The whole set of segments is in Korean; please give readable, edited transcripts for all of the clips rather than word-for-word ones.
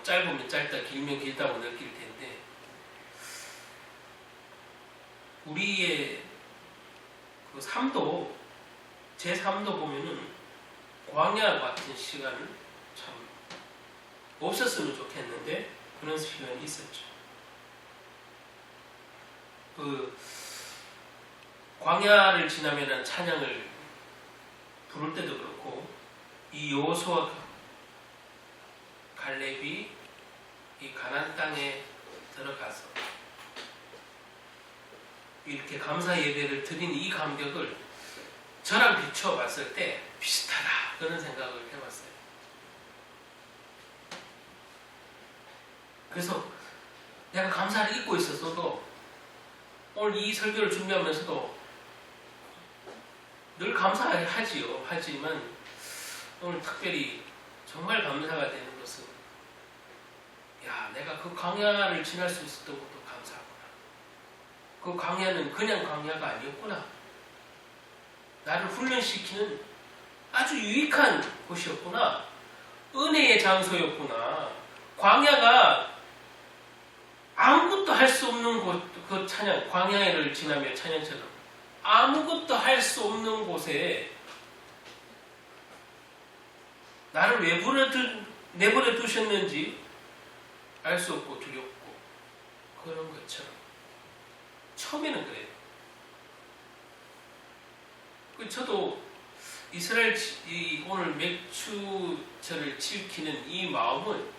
짧으면 짧다, 길면 길다고 느낄 텐데, 우리의 그 삶도, 제 삶도 보면은 광야 같은 시간을 참 없었으면 좋겠는데 그런 시간이 있었죠. 그 광야를 지나면은 찬양을 부를 때도 그렇고, 이 여호수아 갈렙이 이 가나안 땅에 들어가서 이렇게 감사 예배를 드린 이 감격을 저랑 비춰봤을 때 비슷하다 그런 생각을 해봤어요. 그래서 내가 감사를 잊고 있었어도 오늘 이 설교를 준비하면서도 늘 감사하지요. 하지만 오늘 특별히 정말 감사가 되는 것은, 야, 내가 그 광야를 지날 수 있었던 것도 감사하구나. 그 광야는 그냥 광야가 아니었구나. 나를 훈련시키는 아주 유익한 곳이었구나. 은혜의 장소였구나. 광야가 아무것도 할 수 없는 곳, 그 찬양, 광야를 지나며 찬양처럼 아무것도 할 수 없는 곳에 나를 왜 내버려 두셨는지 알 수 없고 두렵고 그런 것처럼 처음에는 그래요. 저도 이스라엘 오늘 맥추절을 지키는 이 마음은,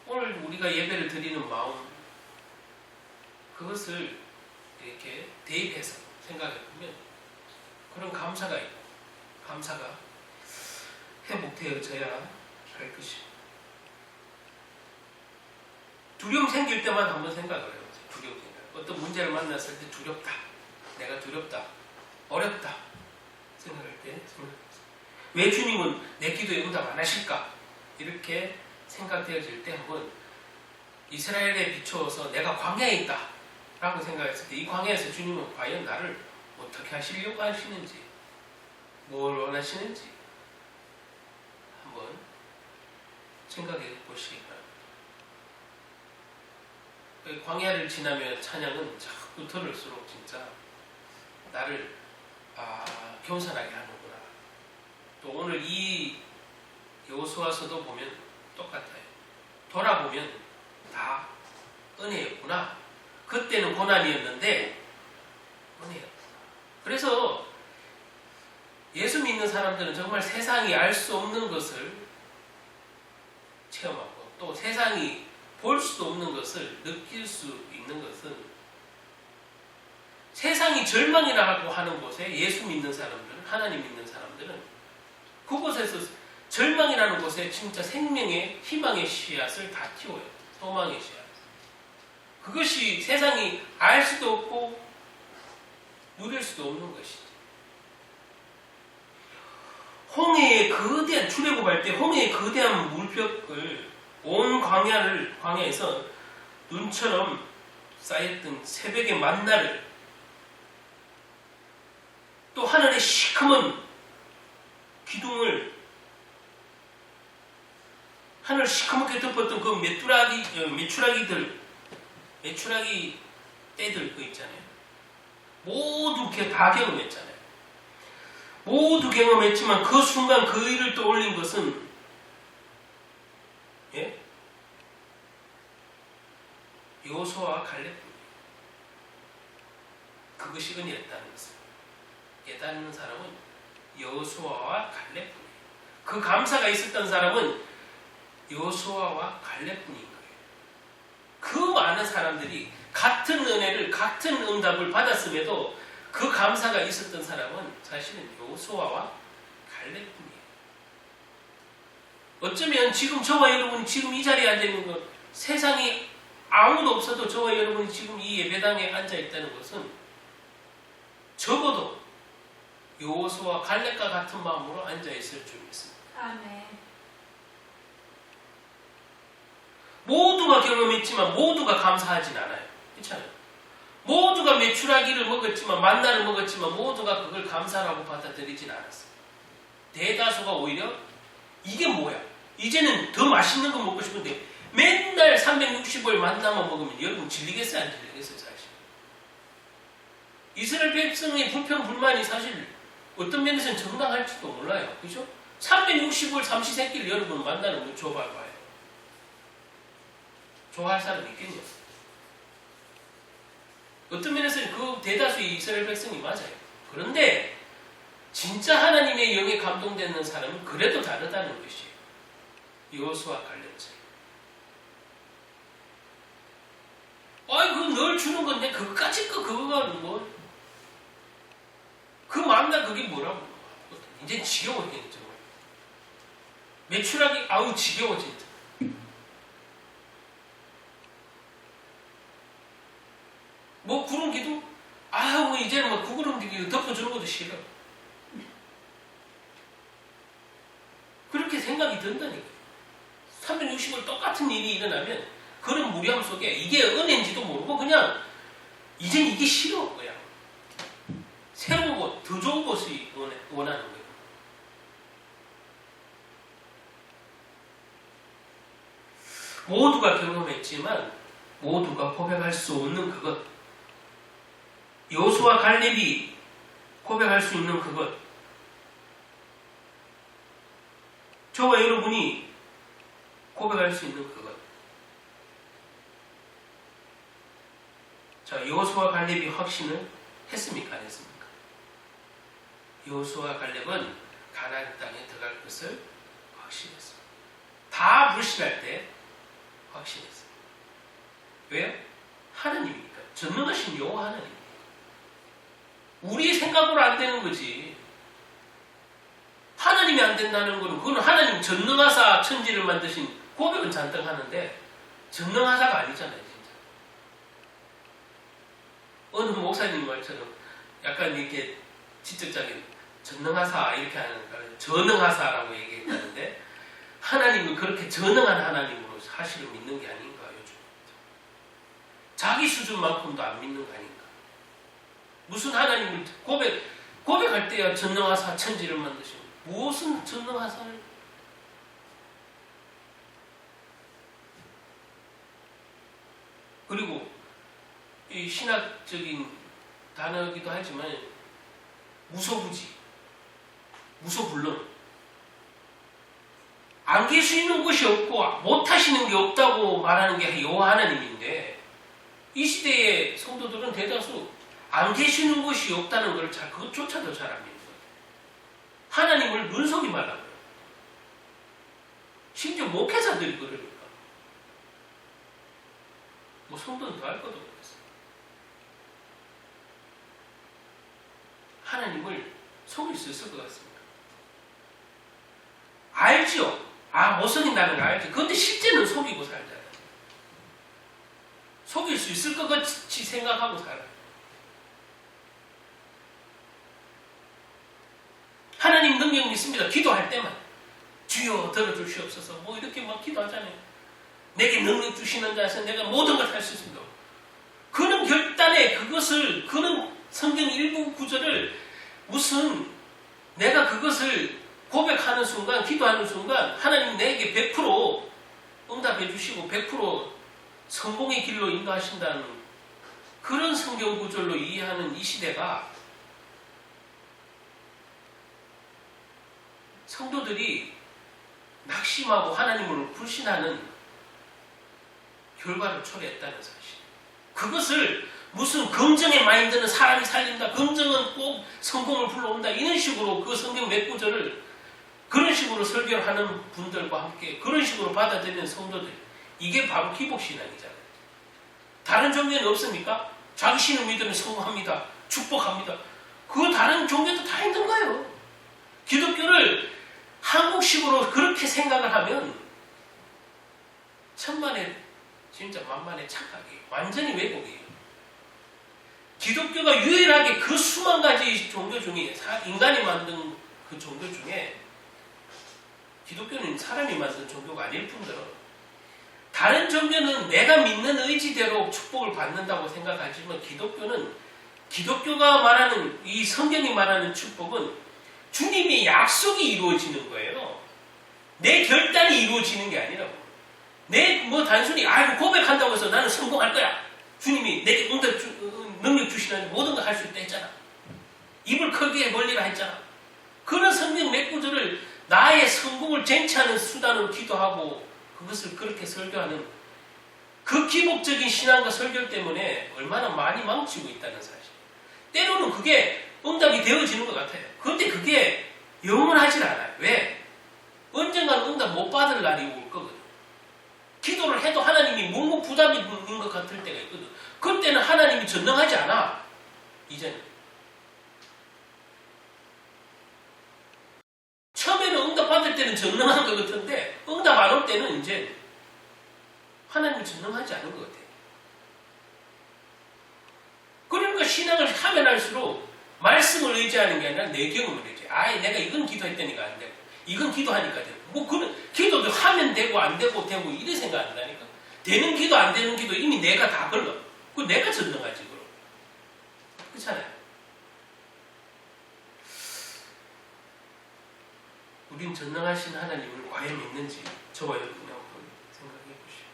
오늘 우리가 예배를 드리는 마음, 그것을 이렇게 대입해서 생각해보면 그런 감사가 있고, 감사가 회복되어져야 할 것입니다. 두려움 생길 때만 한번 생각을 해요. 두려움 생각. 어떤 문제를 만났을 때 두렵다. 내가 두렵다. 어렵다. 생각할 때 왜 주님은 내 기도에 응답 안 하실까? 이렇게 생각되어질 때 한번 이스라엘에 비추어서 내가 광야에 있다 라고 생각했을 때, 이 광야에서 주님은 과연 나를 어떻게 하시려고 하시는지, 뭘 원하시는지 한번 생각해 보시기 바랍니다. 광야를 지나며 찬양은 자꾸 들을수록 진짜 나를 겸손하게 하는구나. 또 오늘 이 여호수아서도 보면 똑같아요. 돌아보면 다 은혜였구나. 그때는 고난이었는데 은혜였구나. 그래서 예수 믿는 사람들은 정말 세상이 알 수 없는 것을 체험하고, 또 세상이 볼 수도 없는 것을 느낄 수 있는 것은, 세상이 절망이라고 하는 곳에 예수 믿는 사람들은, 하나님 믿는 사람들은 그곳에서, 절망이라는 곳에 진짜 생명의 희망의 씨앗을 다 틔워요. 소망의 씨앗. 그것이 세상이 알 수도 없고 누릴 수도 없는 것이지. 홍해의 거대한, 출애굽할 때 홍해의 거대한 물벽을, 온 광야에서 눈처럼 쌓였던 새벽의 만나를, 또 하늘의 시커먼 기둥을, 하늘 시커멓게 덮었던 그 메추라기 떼들 그 있잖아요. 모두 다 경험했잖아요. 모두 경험했지만 그 순간 그 일을 떠올린 것은, 여호수아와 갈렙뿐이에요. 그것이 은혜였다는 것을 깨닫는 사람은 여호수아와 갈렙뿐이에요. 그 감사가 있었던 사람은 여호수아와 갈렙뿐인 거예요. 그 많은 사람들이 같은 은혜를, 같은 응답을 받았음에도 그 감사가 있었던 사람은 사실은 여호수아와 갈렙뿐이에요. 어쩌면 지금 저와 여러분이 지금 이 자리에 앉아있는 것, 세상이 아무도 없어도 저와 여러분이 지금 이 예배당에 앉아있다는 것은 적어도 여호수아와 갈렙과 같은 마음으로 앉아있을 줄 믿습니다. 아멘. 모두가 경험했지만 모두가 감사하진 않아요. 그렇잖아요. 모두가 메추라기를 먹었지만, 만나를 먹었지만 모두가 그걸 감사라고 받아들이진 않았어요. 대다수가 오히려 이게 뭐야? 이제는 더 맛있는 거 먹고 싶은데 맨날 365일 만나만 먹으면 여러분 질리겠어요? 안 질리겠어요? 사실. 이스라엘 백성의 불평, 불만이 사실 어떤 면에서는 정당할지도 몰라요. 그죠? 365일 삼시세끼를 여러분 만나는 거 줘봐봐요. 좋아할 사람 있겠냐? 어떤 면에서는 그 대다수의 이스라엘 백성이 맞아요. 그런데 진짜 하나님의 영에 감동되는 사람은 그래도 다르다는 것이에요. 여호수아 갈렙 차이. 아이 그거 널 주는 건데 그까짓 거 그거가 뭐 그 만나 그게 뭐라고? 이제 지겨워지네 정말. 매출하기 아우 지겨워 진짜. 뭐 구름 기도? 아우 이제는 막 구름 기도 덮어주는 것도 싫어. 그렇게 생각이 든다니까요. 360일 똑같은 일이 일어나면 그런 무리함 속에 이게 은혜인지도 모르고 그냥 이젠 이게 싫어 그냥. 새로운 것, 더 좋은 것이 원하는 거예요. 모두가 경험했지만 모두가 고백할 수 없는 그것. 여호수아 갈렙이 고백할 수 있는 그것. 저와 여러분이 고백할 수 있는 그것. 자, 여호수아 갈렙이 확신을 했습니까? 안 했습니까? 여호수아 갈렙은 가나안 땅에 들어갈 것을 확신했어요. 다 불신할 때 확신했어요. 왜요? 하나님이니까. 전능하신 여호와 하나님. 우리의 생각으로 안 되는 거지. 하나님이 안 된다는 거는 그건 하나님 전능하사 천지를 만드신 고백은 잔뜩 하는데 전능하사가 아니잖아요. 진짜. 어느 목사님 말처럼 약간 이렇게 지적적인 전능하사 이렇게 하는 거는 전능하사라고 얘기했다는데 하나님은 그렇게 전능한 하나님으로 사실을 믿는 게 아닌가 요즘. 자기 수준만큼도 안 믿는 거 아닌가. 무슨 하나님을 고백할 때야 전능하사 천지를 만드시고 무엇은 전능하사를. 그리고 이 신학적인 단어이기도 하지만 무소부지, 무소불능. 안 계시는 것이 없고 못하시는 게 없다고 말하는 게 여호와 하나님인데 이 시대의 성도들은 대다수 안 계시는 것이 없다는 걸 그것조차도 잘 안 믿는 거예요. 하나님을 눈속이 말라고요. 심지어 목회자들이 그러니까. 뭐 성도는 더 할 것도 없겠어요. 하나님을 속일 수 있을 것 같습니다. 알죠? 못 속인다는 거 알죠? 그런데 실제는 속이고 살잖아요. 속일 수 있을 것 같이 생각하고 살아요. 하나님 능력 믿습니다. 기도할 때만 주여 들어주시옵소서 뭐 이렇게 막 기도하잖아요. 내게 능력 주시는 자에서 내가 모든 걸 할 수 있습니다. 그는 결단에 그는 성경 일부 구절을 무슨 내가 그것을 고백하는 순간, 기도하는 순간 하나님 내게 100% 응답해 주시고 100% 성공의 길로 인도하신다는 그런 성경 구절로 이해하는 이 시대가 성도들이 낙심하고 하나님을 불신하는 결과를 초래했다는 사실. 그것을 무슨 긍정의 마인드는 사람이 살린다. 긍정은 꼭 성공을 불러온다. 이런 식으로 그 성경 몇 구절을 그런 식으로 설교를 하는 분들과 함께 그런 식으로 받아들이는 성도들. 이게 바로 기복신앙이잖아요. 다른 종교는 없습니까? 자기 신을 믿으면 성공합니다. 축복합니다. 그 다른 종교도 다 있는 거예요. 기독교를 한국식으로 그렇게 생각을 하면 천만에 진짜 만만의 착각이에요. 완전히 왜곡이에요. 기독교가 유일하게 그 수만 가지 종교 중에 인간이 만든 그 종교 중에 기독교는 사람이 만든 종교가 아닐 뿐더러 다른 종교는 내가 믿는 의지대로 축복을 받는다고 생각하지만 기독교가 말하는 이 성경이 말하는 축복은 주님의 약속이 이루어지는 거예요. 내 결단이 이루어지는 게 아니라고. 내 뭐 단순히 고백한다고 해서 나는 성공할 거야. 주님이 내게 능력 주시는 모든 걸 할 수 있다 했잖아. 입을 크게 벌리라 했잖아. 그런 성경 몇 구절을 나의 성공을 쟁취하는 수단으로 기도하고 그것을 그렇게 설교하는 그 기복적인 신앙과 설교 때문에 얼마나 많이 망치고 있다는 사실. 때로는 그게 응답이 되어지는 것 같아요. 그런데 그게 영원하지 않아요. 왜? 언젠가는 응답 못 받을 날이 올 거거든. 기도를 해도 하나님이 묵묵부답인 것 같을 때가 있거든. 그때는 하나님이 전능하지 않아. 이제는. 처음에는 응답 받을 때는 전능한 것 같은데 응답 안 올 때는 이제 하나님이 전능하지 않은 것 같아요. 그러니까 신앙을 하면 할수록 말씀을 의지하는 게 아니라 내 경험을 의지해. 내가 이건 기도했더니가 안 되고 이건 기도하니까 되고 뭐 그런 기도도 하면 되고 안 되고 이래 생각한다니까. 되는 기도 안 되는 기도 이미 내가 다 걸러. 그 내가 전능하지 그럼. 그렇잖아요. 우린 전능하신 하나님을 과연 믿는지 저와 여러분이 한번 생각해 보시오.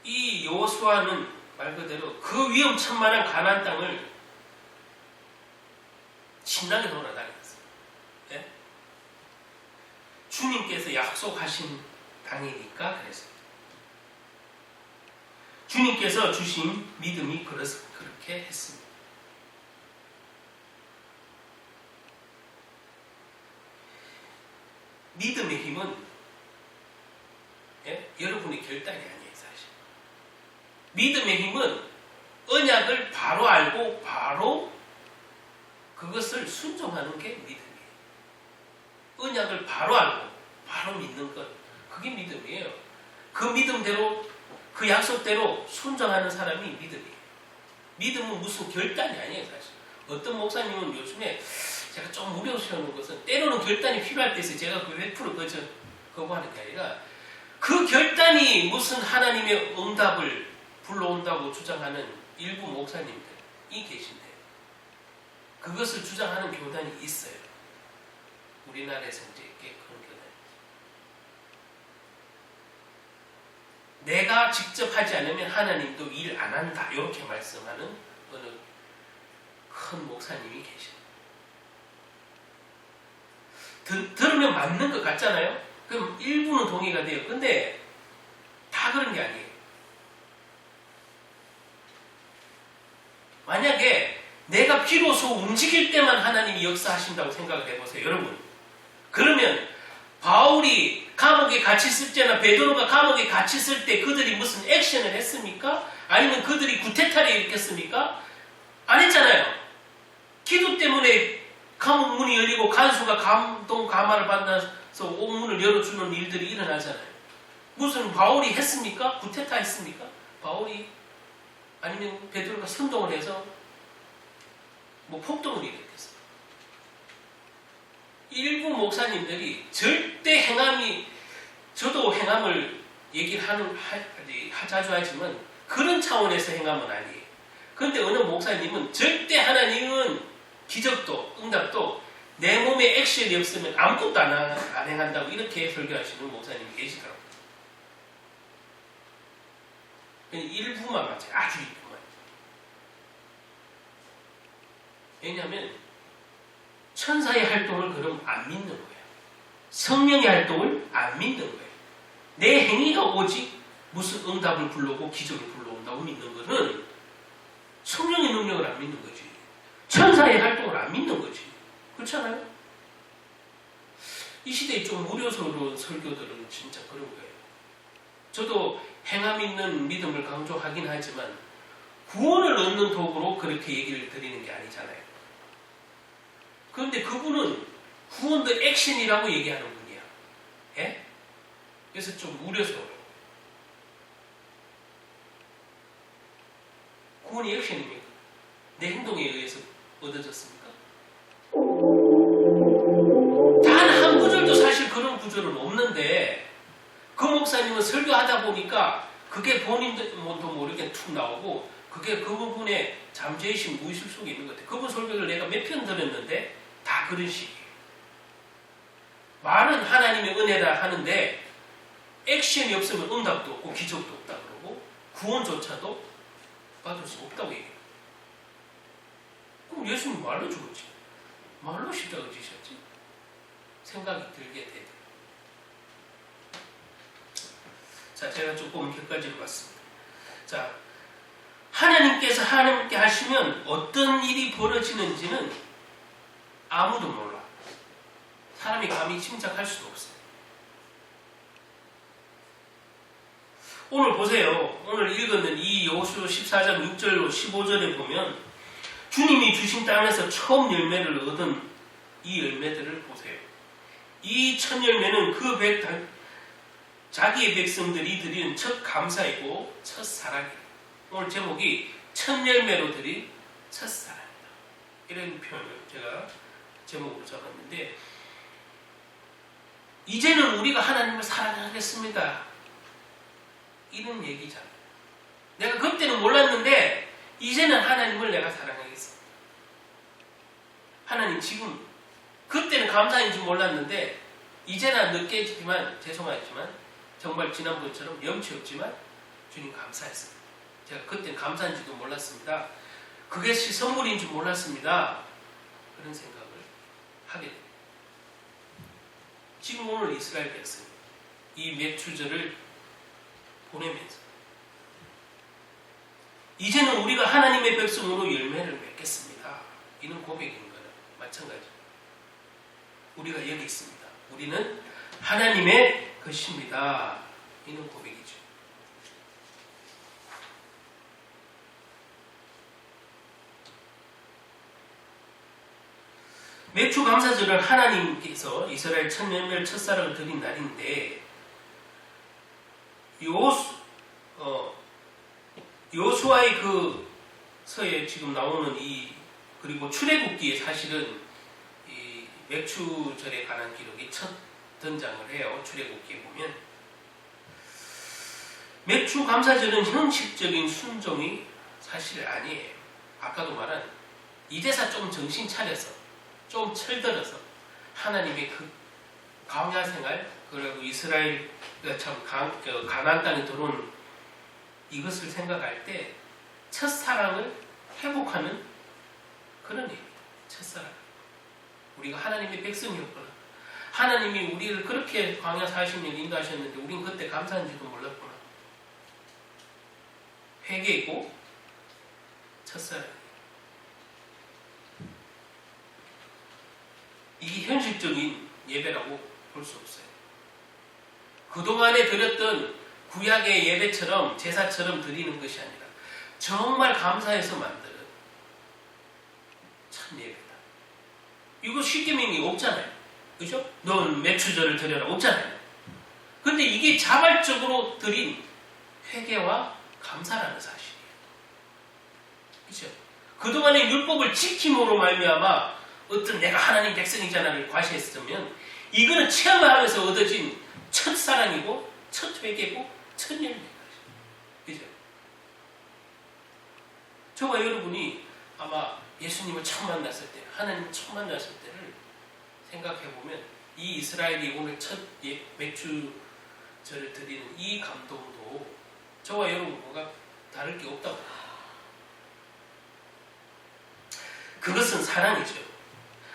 이 여호수아는 말 그대로 그 위험천만한 가나안 땅을 신나게 돌아다녔어요. 네? 주님께서 약속하신 땅이니까 그랬어요. 주님께서 주신 믿음이 그렇게 했습니다. 믿음의 힘은 여러분의 결단이 아니에요, 사실. 믿음의 힘은 언약을 바로 알고 바로 그것을 순종하는 게 믿음이에요. 언약을 바로 알고 바로 믿는 것, 그게 믿음이에요. 그 믿음대로, 그 약속대로 순종하는 사람이 믿음이에요. 믿음은 무슨 결단이 아니에요, 사실. 어떤 목사님은 요즘에 제가 좀 우려스러운 것은 때로는 결단이 필요할 때에서 제가 그 100% 거부하는 게 아니라 그 결단이 무슨 하나님의 응답을 불러온다고 주장하는 일부 목사님들이 계신데 그것을 주장하는 교단이 있어요. 우리나라에서 이제 꽤 그런 교단이. 내가 직접 하지 않으면 하나님도 일 안 한다. 이렇게 말씀하는 어느 큰 목사님이 계십니다. 들으면 맞는 것 같잖아요? 그럼 일부는 동의가 돼요. 근데 다 그런 게 아니에요. 만약에 내가 비로소 움직일 때만 하나님이 역사하신다고 생각을 해보세요. 여러분. 그러면 바울이 감옥에 갇히 있을 때나 베드로가 감옥에 갇히 있을 때 그들이 무슨 액션을 했습니까? 아니면 그들이 구테타를 일으켰습니까? 안 했잖아요. 기도 때문에 감옥 문이 열리고 간수가 감화를 받아서 옥문을 열어주는 일들이 일어나잖아요. 무슨 바울이 했습니까? 구테타 했습니까? 바울이 아니면 베드로가 선동을 해서 뭐 폭동을 일으켰어요. 일부 목사님들이 절대 행함이, 저도 행함을 얘기를 자주 하지만 그런 차원에서 행함은 아니에요. 그런데 어느 목사님은 절대 하나님은 기적도 응답도 내 몸에 액션이 없으면 아무것도 안 행한다고 이렇게 설교하시는 목사님이 계시더라고요. 일부만 맞아요. 아주 일부만. 왜냐하면 천사의 활동을 그럼 안 믿는 거예요. 성령의 활동을 안 믿는 거예요. 내 행위가 오직 무슨 응답을 불러오고 기적을 불러온다고 믿는 거는 성령의 능력을 안 믿는 거지. 천사의 활동을 안 믿는 거지. 그렇잖아요? 이 시대에 좀 우려스러운 설교들은 진짜 그런 거예요. 저도 행함 있는 믿음을 강조하긴 하지만 구원을 얻는 도구로 그렇게 얘기를 드리는 게 아니잖아요. 그런데 그분은 구원도 액션이라고 얘기하는 분이야. 예? 그래서 좀 우려스러워요. 구원이 액션입니까? 내 행동에 의해서 얻어졌습니까? 단 한 구절도 사실 그런 구절은 없는데 그 목사님은 설교하다 보니까 그게 본인도 모르게 툭 나오고 그게 그 부분에 잠재의식, 무의식 속에 있는 것 같아요. 그분 설교를 내가 몇 편 들었는데 다 그런 식이에요. 말은 하나님의 은혜라 하는데 액션이 없으면 응답도 없고 기적도 없다 그러고 구원조차도 받을 수 없다고 얘기해요. 그럼 예수님 말로 죽었지. 말로 십자가 지셨지. 생각이 들게 되더라고요. 자, 제가 조금 몇 가지를 봤습니다. 자, 하나님께서 하나님께 하시면 어떤 일이 벌어지는지는 아무도 몰라. 사람이 감히 짐작할 수도 없어요. 오늘 보세요. 오늘 읽었는 이 여호수아 14장 6절로 15절에 보면 주님이 주신 땅에서 처음 열매를 얻은 이 열매들을 보세요. 이 첫 열매는 자기의 백성들이 드리는 첫 감사이고 첫 사랑이에요. 오늘 제목이 첫 열매로 드린 첫 사랑이다. 이런 표현을 제가 제목으로 잡았는데, 이제는 우리가 하나님을 사랑하겠습니다. 이런 얘기잖아요. 내가 그때는 몰랐는데 이제는 하나님을 내가 사랑하겠습니다. 하나님 지금 그때는 감사인 줄 몰랐는데 이제는 늦게지만 죄송하지만 정말 지난번처럼 염치 없지만 주님 감사했습니다. 제가 그때는 감사인지도 몰랐습니다. 그것이 선물인 줄 몰랐습니다. 그런 생각을 하게 됩니다. 지금 오늘 이스라엘 백성 이 맥추절을 보내면서 이제는 우리가 하나님의 백성으로 열매를 맺겠습니다. 이는 고백인 거는 마찬가지. 우리가 여기 있습니다. 우리는 하나님의 것입니다. 이는 고백이죠. 맥추 감사절은 하나님께서 이스라엘 첫 열매를 첫사랑을 드린 날인데, 여호수아의 그 서에 지금 나오는 그리고 출애굽기에 사실은 이 맥추절에 관한 기록이 첫 등장을 해요. 출애굽기에 보면 맥추 감사절은 형식적인 순종이 사실 아니에요. 아까도 말한 이제서 좀 정신 차려서 좀 철들어서 하나님의 그 광야 생활, 그리고 이스라엘가 참 가나안 땅에 들어온 이것을 생각할 때 첫사랑을 회복하는 그런 얘기입니다. 첫사랑. 우리가 하나님의 백성이었구나. 하나님이 우리를 그렇게 광야 40년 인도하셨는데 우린 그때 감사한지도 몰랐구나. 회개했고 첫사랑. 이게 현실적인 예배라고 볼 수 없어요. 그동안에 드렸던 구약의 예배처럼 제사처럼 드리는 것이 아니라 정말 감사해서 만드는 참 예배다. 이거 십계명이 없잖아요. 그죠? 넌 맥추절을 드려라 없잖아요. 그런데 이게 자발적으로 드린 회개와 감사라는 사실이에요. 그죠? 그동안의 율법을 지킴으로 말미암아 어떤 내가 하나님 백성이잖아를 과시했으면 이거는 체험을 하면서 얻어진 첫사랑이고 첫 회개고 첫 열매다. 그죠? 저와 여러분이 아마 예수님을 처음 만났을 때, 하나님을 처음 만났을 때를 생각해보면 이 이스라엘이 오늘 첫 맥추절을 드리는 이 감동도 저와 여러분과 다를 게 없다고. 그것은 사랑이죠.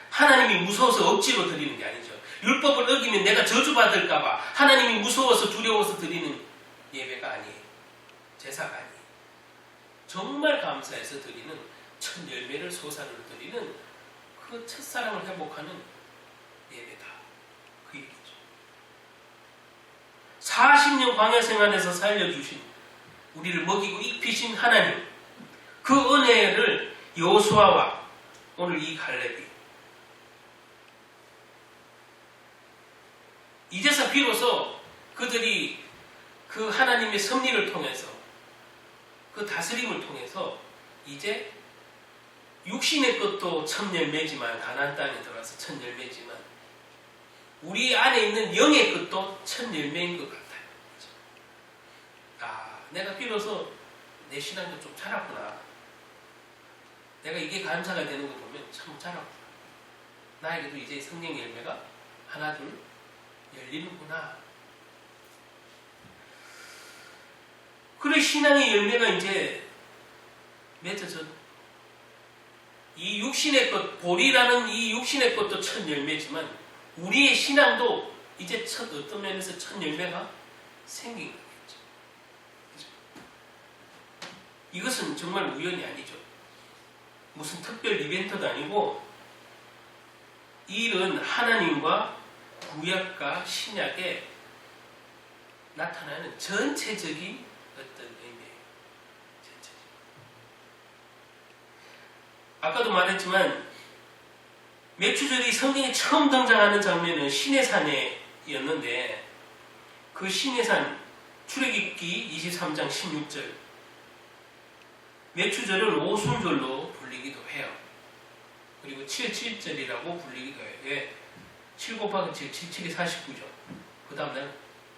하나님이 무서워서 억지로 드리는 게 아니죠. 율법을 어기면 내가 저주받을까봐 하나님이 무서워서 두려워서 드리는 예배가 아니에요. 제사가 아니에요. 정말 감사해서 드리는 첫 열매를 소사를 드리는 그 첫사랑을 회복하는 예배다. 그 얘기죠. 40년 광야 생활에서 살려주신 우리를 먹이고 입히신 하나님, 그 은혜를 여호수아와 오늘 이 갈렙이 이제서 비로소 그들이 그 하나님의 섭리를 통해서 그 다스림을 통해서 이제 육신의 것도 첫 열매지만 가나안 땅에 들어와서 첫 열매지만 우리 안에 있는 영의 것도 첫 열매인 것 같아요. 내가 비로소 내 신앙도 좀 자랐구나. 내가 이게 감사가 되는 거 보면 참 자랐구나. 나에게도 이제 성령의 열매가 하나 둘 열리는구나. 그래 신앙의 열매가 이제 맺어져. 이 육신의 것, 볼이라는 이 육신의 것도 첫 열매지만 우리의 신앙도 이제 어떤 면에서 첫 열매가 생긴 거겠죠. 그죠? 이것은 정말 우연이 아니죠. 무슨 특별 이벤트도 아니고 이 일은 하나님과 구약과 신약에 나타나는 전체적인 어떤 의미예요. 전체적. 아까도 말했지만 매추절이 성경에 처음 등장하는 장면은 시내산이었는데 그 시내산 출애굽기 23장 16절 매추절은 오순절로 불리기도 해요. 그리고 77절이라고 불리기도 해요. 왜? 7 곱하기 7, 77이 49죠. 그 다음 날은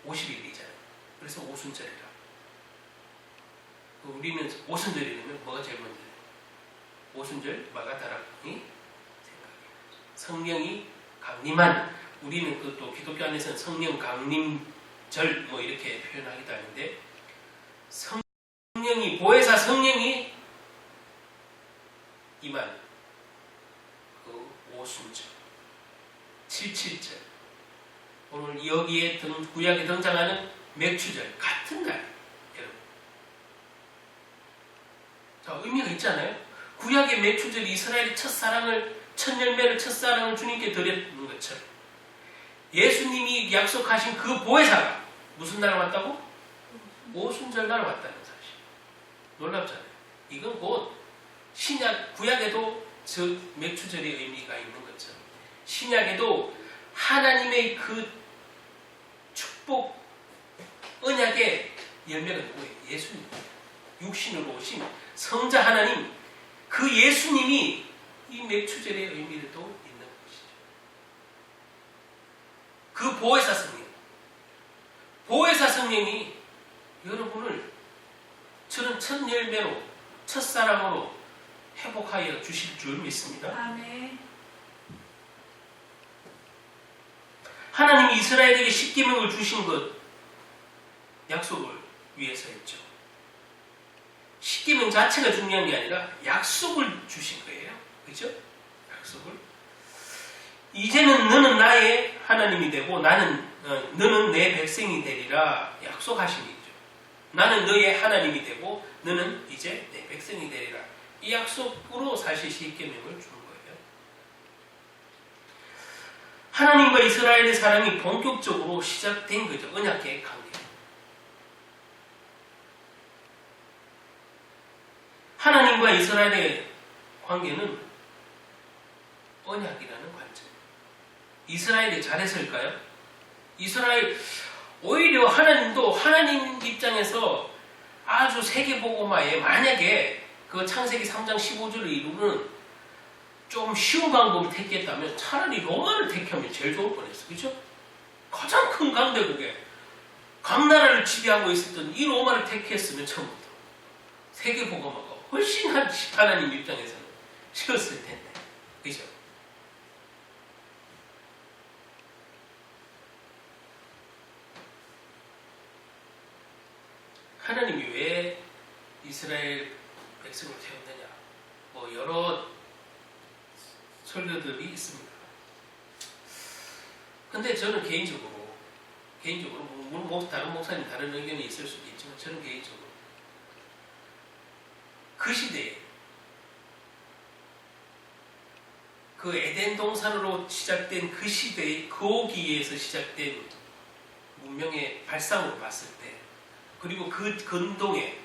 50일이잖아요. 그래서 오순절이라. 우리는 오순절이라면 뭐가 제일 먼저예요? 오순절 마가다락이 생각해요. 성령이 강림한, 우리는 그것도 기독교 안에서는 성령 강림절 뭐 이렇게 표현하기도 하는데 성령이 보혜사 성령이 임한 그 오순절 77절 오늘 여기에 구약에 등장하는 맥추절 같은 날 여러분. 자, 의미가 있잖아요. 구약의 맥추절이 이스라엘의 첫 열매를 첫사랑을 주님께 드렸는 것처럼 예수님이 약속하신 그 보혜사가 무슨 날 왔다고? 오순절 날 왔다는 사실. 놀랍잖아요. 이건 곧 신약, 구약에도 저 맥추절의 의미가 있는 것처럼 신약에도 하나님의 그 축복 언약의 열매가 누구예요? 예수님. 육신으로 오신 성자 하나님, 그 예수님이 이 맥추절의 의미를 또 있는 것이죠. 그 보혜사 성령, 보혜사 성령이 여러분을 저는 첫 열매로, 첫사랑으로 회복하여 주실 줄 믿습니다. 아멘. 하나님이 이스라엘에게 십계명을 주신 것 약속을 위해서였죠. 십계명 자체가 중요한 게 아니라 약속을 주신 거예요. 그죠? 약속을. 이제는 너는 나의 하나님이 되고 너는 내 백성이 되리라 약속하신 일이죠. 나는 너의 하나님이 되고 너는 이제 내 백성이 되리라. 이 약속으로 사실 십계명을 준 거예요. 하나님과 이스라엘의 사랑이 본격적으로 시작된 거죠. 언약계의 관계. 하나님과 이스라엘의 관계는 언약이라는 관점. 이스라엘이 잘했을까요? 이스라엘 오히려 하나님도 하나님 입장에서 아주 세계복음화에 만약에 그 창세기 3장 15절을 이루는 좀 쉬운 방법을 택했다면 차라리 로마를 택하면 제일 좋을 뻔했어. 그렇죠? 가장 큰 강대국에 강나라를 지배하고 있었던 이 로마를 택했으면 처음부터 세계복음화가 훨씬 하나님 입장에서는 쉬웠을 텐데. 그죠? 하나님이 왜 이스라엘 백성을 세웠느냐? 뭐 여러 설교들이 있습니다. 근데 저는 개인적으로 물론 다른 목사님 다른 의견이 있을 수도 있지만 저는 개인적으로 그 시대에 그 에덴 동산으로 시작된 그 시대의 거기에서 시작된 문명의 발상으로 봤을 때 그리고 그 근동에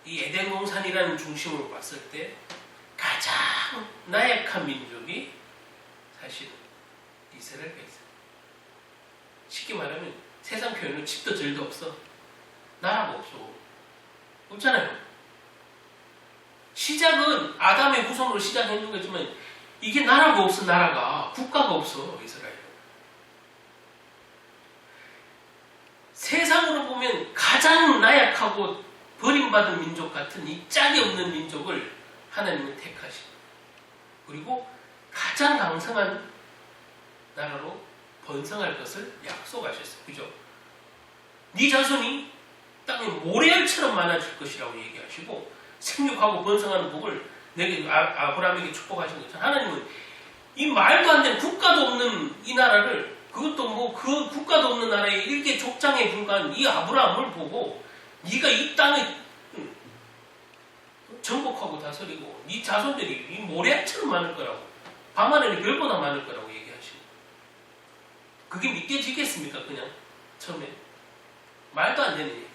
이 에덴 동산이라는 중심으로 봤을 때 가장 나약한 민족이 사실 이스라엘 백성. 쉽게 말하면 세상 표현은 집도 절도 없어. 나라가 없어. 없잖아요. 시작은 아담의 후손으로 시작했는 거지만 이게 나라가 없어. 나라가 국가가 없어. 이스라엘. 세상으로 보면 가장 나약하고 버림받은 민족 같은 이 짝이 없는 민족을 하나님은 택하시고, 그리고 가장 강성한 나라로 번성할 것을 약속하셨어요. 그죠? 네 자손이 땅에 모래알처럼 많아질 것이라고 얘기하시고, 생육하고 번성하는 복을 내게 아브라함에게 축복하신 것처럼, 하나님은 이 말도 안 되는 국가도 없는 이 나라를, 그것도 뭐 그 국가도 없는 나라의 일개 족장에 불과한 이 아브라함을 보고 네가 이 땅에 정복하고 다스리고 네 자손들이 이 모래알처럼 많을 거라고, 밤하늘의 별보다 많을 거라고 얘기하시고, 그게 믿겨지겠습니까? 그냥 처음에 말도 안 되는 얘기죠.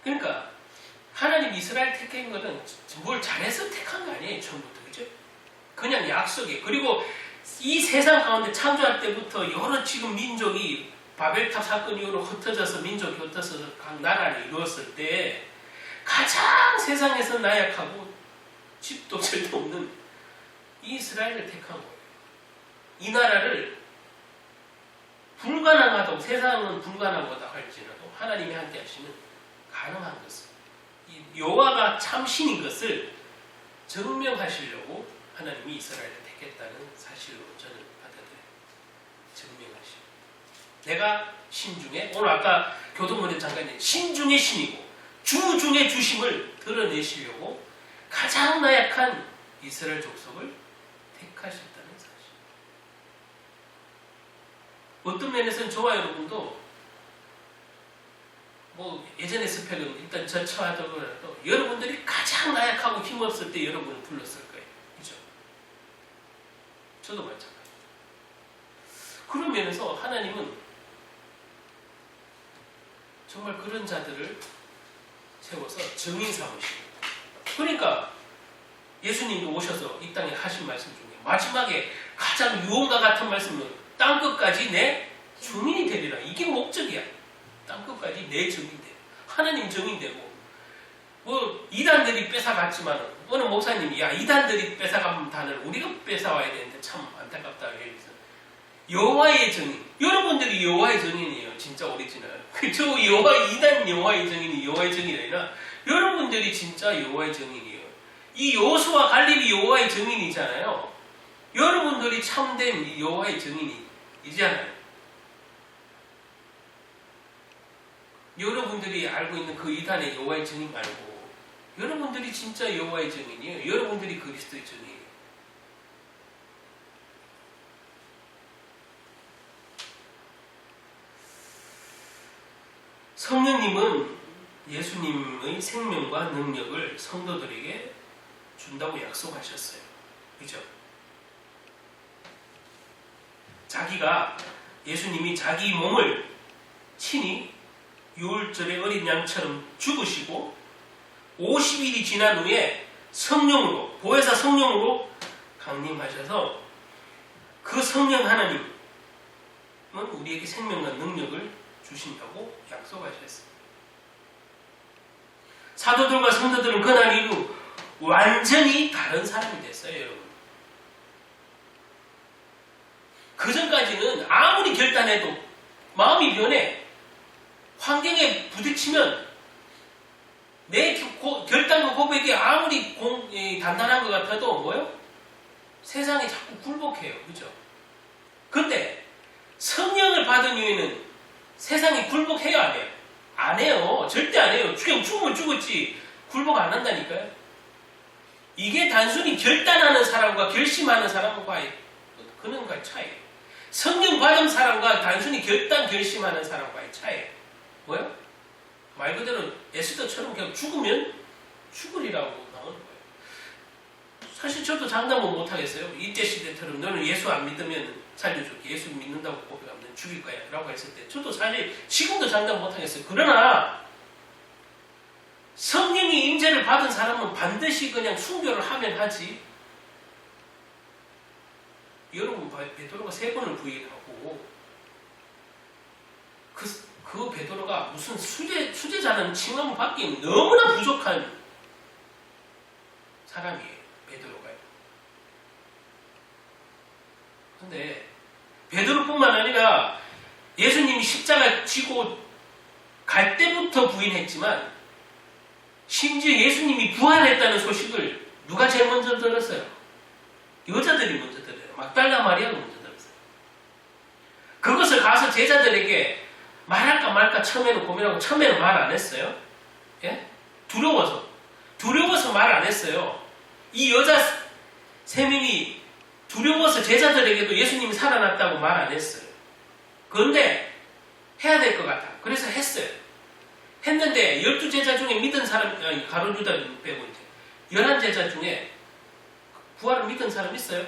그러니까 하나님 이스라엘 택한 거는 뭘 잘해서 택한 거 아니에요. 처음부터. 그죠? 그냥 약속이에요. 그리고 이 세상 가운데 창조할 때부터 여러 지금 민족이 바벨탑 사건 이후로 흩어져서 민족이 흩어져서 각 나라를 이루었을 때 가장 세상에서 나약하고 집도 절도 없는 이 이스라엘을 택한 거예요. 이 나라를 불가능하다고, 세상은 불가능하다고 할지라도 하나님이 함께 하시면 가능한 것을, 여호와가 참 신인 것을 증명하시려고 하나님이 이스라엘을 택했다는 사실로 저는 받아들여요. 증명하시고, 내가 신중에, 오늘 아까 교동문의 장관님 신중의 신이고 주 중의 주심을 드러내시려고 가장 나약한 이스라엘 족속을 택하셨다는 사실. 어떤 면에서는 저와 여러분도 뭐 예전의 스펙은 일단 저처하더라도 여러분들이 가장 나약하고 힘없을 때 여러분을 불렀을 거예요. 그죠? 저도 마찬가지. 그런 면에서 하나님은 정말 그런 자들을 세워서 증인 삼으시고, 그러니까 예수님도 오셔서 이 땅에 하신 말씀 중에 마지막에 가장 유언과 같은 말씀은 땅끝까지 내 증인이 되리라. 이게 목적이야. 땅끝까지 내 증인되고, 하나님 증인되고, 뭐 이단들이 뺏어갔지만 어느 목사님이 야 이단들이 뺏어간 단을 우리가 뺏어와야 되는데 참 안타깝다. 그래서 여호와의 증인, 여러분들이 여호와의 증인이에요. 진짜 오리지널. 저 이단 여호와의 증인이 여호와의 증인이 아니라 여러분들이 진짜 여호와의 증인이에요. 이 여호수아 갈렙이 여호와의 증인이잖아요. 여러분들이 참된 여호와의 증인이잖아요. 여러분들이 알고 있는 그 이단의 여호와의 증인 말고 여러분들이 진짜 여호와의 증인이에요. 여러분들이 그리스도의 증인이에요. 성령님은 예수님의 생명과 능력을 성도들에게 준다고 약속하셨어요. 그죠? 자기가, 예수님이 자기 몸을 친히 유월절의 어린 양처럼 죽으시고 50일이 지난 후에 성령으로, 보혜사 성령으로 강림하셔서 그 성령 하나님은 우리에게 생명과 능력을 주신다고 약속하셨습니다. 사도들과 성도들은 그날 이후 완전히 다른 사람이 됐어요, 여러분. 그 전까지는 아무리 결단해도 마음이 변해. 환경에 부딪히면 내 결단과 고백이 아무리 단단한 것 같아도 뭐요? 세상이 자꾸 굴복해요. 그죠? 근데 성령을 받은 이후에는 세상이 굴복해요, 안 해요? 안 해요. 절대 안 해요. 그냥 죽으면 죽었지 굴복 안 한다니까요. 이게 단순히 결단하는 사람과 결심하는 사람과의 그런가의 차이예요. 성령 받은 사람과 단순히 결심하는 사람과의 차이예요. 뭐요? 말 그대로 에스더처럼 그냥 죽으면 죽으리라고 나오는 거예요. 사실 저도 장담은 못하겠어요. 이때 시대처럼 너는 예수 안 믿으면 살려줄게. 예수 믿는다고 고백하면 죽일 거야 라고 했을 때 저도 사실 지금도 장담 못하겠어요. 그러나 성령의 임재를 받은 사람은 반드시 그냥 순교를 하면 하지. 여러분 베드로가 3번을 부인하고 그 베드로가 무슨 수제자라는 칭함을 받기엔 너무나 부족한 사람이에요. 베드로가요. 근데 베드로뿐만 아니라 예수님이 십자가 지고 갈 때부터 부인했지만 심지어 예수님이 부활했다는 소식을 누가 제일 먼저 들었어요? 여자들이 먼저 들어요. 막달라 마리아가 먼저 들었어요. 그것을 가서 제자들에게 말할까 말까 처음에는 고민하고 처음에는 말 안 했어요. 예? 두려워서 말 안 했어요. 이 여자 3명이 두려워서 제자들에게도 예수님이 살아났다고 말 안 했어요. 그런데 해야 될 것 같아. 그래서 했어요. 했는데 12제자 중에 믿은 사람, 가룟 유다 빼고 이제 11제자 중에 부활을 믿은 사람 있어요?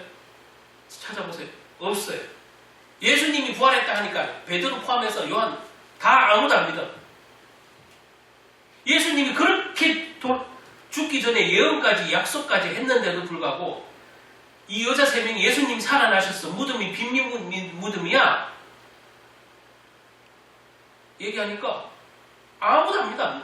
찾아보세요. 없어요. 예수님이 부활했다 하니까 베드로 포함해서 요한 다 아무도 안 믿어. 예수님이 그렇게 죽기 전에 예언까지 약속까지 했는데도 불구하고 이 여자 3명이 예수님이 살아나셨어. 무덤이 빈 무덤이야. 얘기하니까 아무도 안 믿어.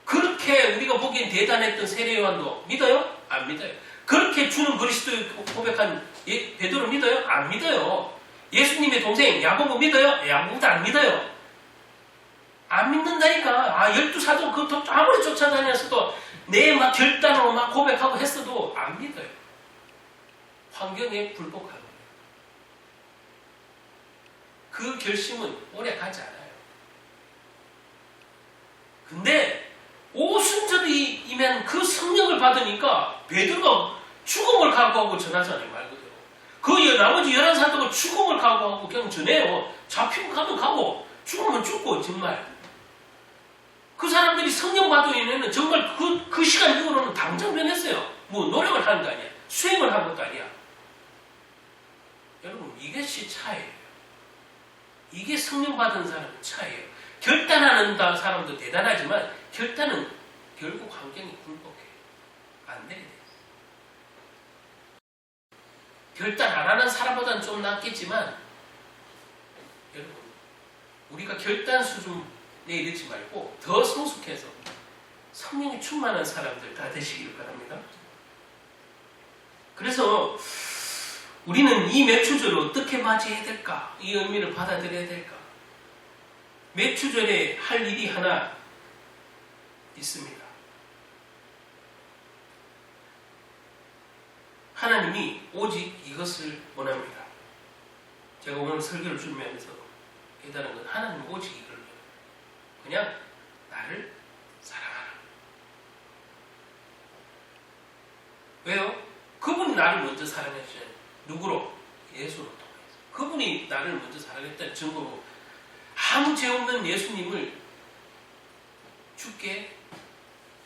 그렇게 우리가 보기엔 대단했던 세례 요한도 믿어요? 안 믿어요. 그렇게 주는 그리스도를 고백한 베드로 믿어요? 안 믿어요. 예수님의 동생 야고보 믿어요? 야고보도 안 믿어요. 안 믿는다니까. 12사도 그것도 아무리 쫓아다녔어도 내 막 결단으로 막 고백하고 했어도 안 믿어요. 환경에 굴복하는 거예요. 그 결심은 오래 가지 않아요. 근데 오순절이 이면 그 성령을 받으니까 베드로가 죽음을 각오하고 전하잖아요. 말 그대로. 그 나머지 11사도가 죽음을 각오하고 그냥 전해요. 잡히고 가면 가고 죽으면 죽고 정말. 그 사람들이 성령 받은 이후에는 정말 그 시간 이후로는 당장 변했어요. 뭐 노력을 하는 거 아니야. 수행을 한 것도 아니야. 여러분 이것이 차이예요. 이게 성령 받은 사람의 차이예요. 결단하는 사람도 대단하지만 결단은 결국 환경이 굴복해요. 안 되게 돼요. 결단 안 하는 사람보다는 좀 낫겠지만 여러분 우리가 결단 수준에 이르지 말고 더 성숙해서 성령이 충만한 사람들 다 되시길 바랍니다. 그래서 우리는 이 매추절을 어떻게 맞이해야 될까? 이 의미를 받아들여야 될까? 매추절에 할 일이 하나 있습니다. 하나님이 오직 이것을 원합니다. 제가 오늘 설교를 준비하면서 깨달은 건 하나님은 오직 이걸 원해요. 그냥 나를 사랑하라. 왜요? 그분이 나를 먼저 사랑했잖아요. 누구로? 예수로 통해서. 그분이 나를 먼저 사랑했다는 증거로 아무 죄 없는 예수님을 죽게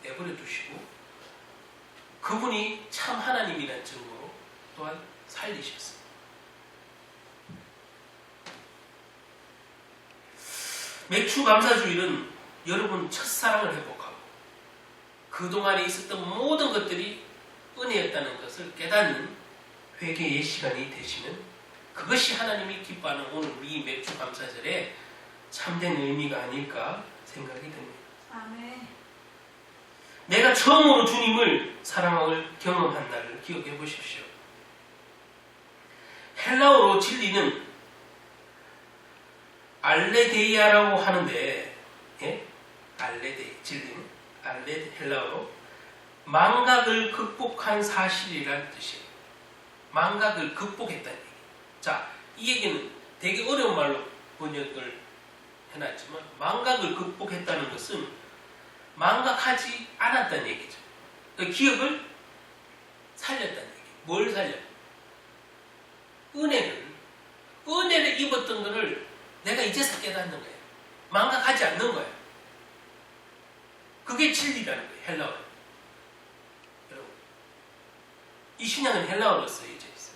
내버려 두시고 그분이 참 하나님이라는 증거로 또한 살리셨습니다. 매추감사주일은 여러분 첫사랑을 회복하고 그동안에 있었던 모든 것들이 은혜였다는 것을 깨닫는 회개의 시간이 되시면 그것이 하나님이 기뻐하는 오늘 이 매추감사절에 참된 의미가 아닐까 생각이 듭니다. 아멘. 내가 처음으로 주님을 사랑을 경험한 날을 기억해 보십시오. 헬라어로 진리는 알레데이아라고 하는데, 예? 알레데이, 진리는 헬라어로 망각을 극복한 사실이라는 뜻이에요. 망각을 극복했다는 얘기. 자, 이 얘기는 되게 어려운 말로 번역을 해놨지만 망각을 극복했다는 것은 망각하지 않았다는 얘기죠. 그 기억을 살렸다는 얘기. 뭘 살려? 은혜를 입었던 것을 내가 이제서 깨닫는 거예요. 망각하지 않는 거예요. 그게 진리라는 거예요. 헬라어. 여러분, 이 신약은 헬라어로 쓰여져 있어요.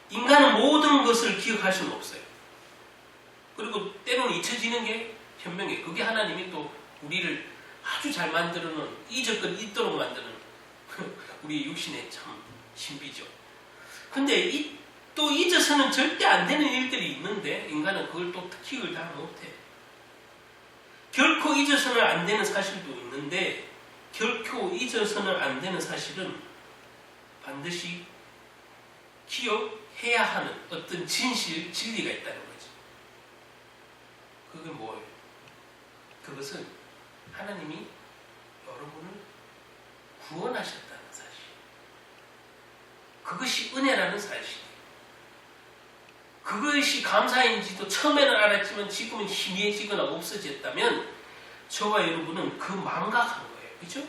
인간은 모든 것을 기억할 수는 없어요. 그리고 때로는 잊혀지는 게 현명해요. 그게 하나님이 또 우리를 아주 잘 만들어놓은 잊을 것 잊도록 만드는 우리 육신의 참 신비죠. 근데 또 잊어서는 절대 안 되는 일들이 있는데 인간은 그걸 또 기억을 다 못해. 결코 잊어서는 안 되는 사실도 있는데 결코 잊어서는 안 되는 사실은 반드시 기억 해야 하는 어떤 진리가 있다는 거지. 그게 뭐예요? 그것은 하나님이 여러분을 구원하셨다는 사실. 그것이 은혜라는 사실. 그것이 감사인지도 처음에는 알았지만 지금은 희미해지거나 없어졌다면 저와 여러분은 그 망각한 거예요. 그렇죠?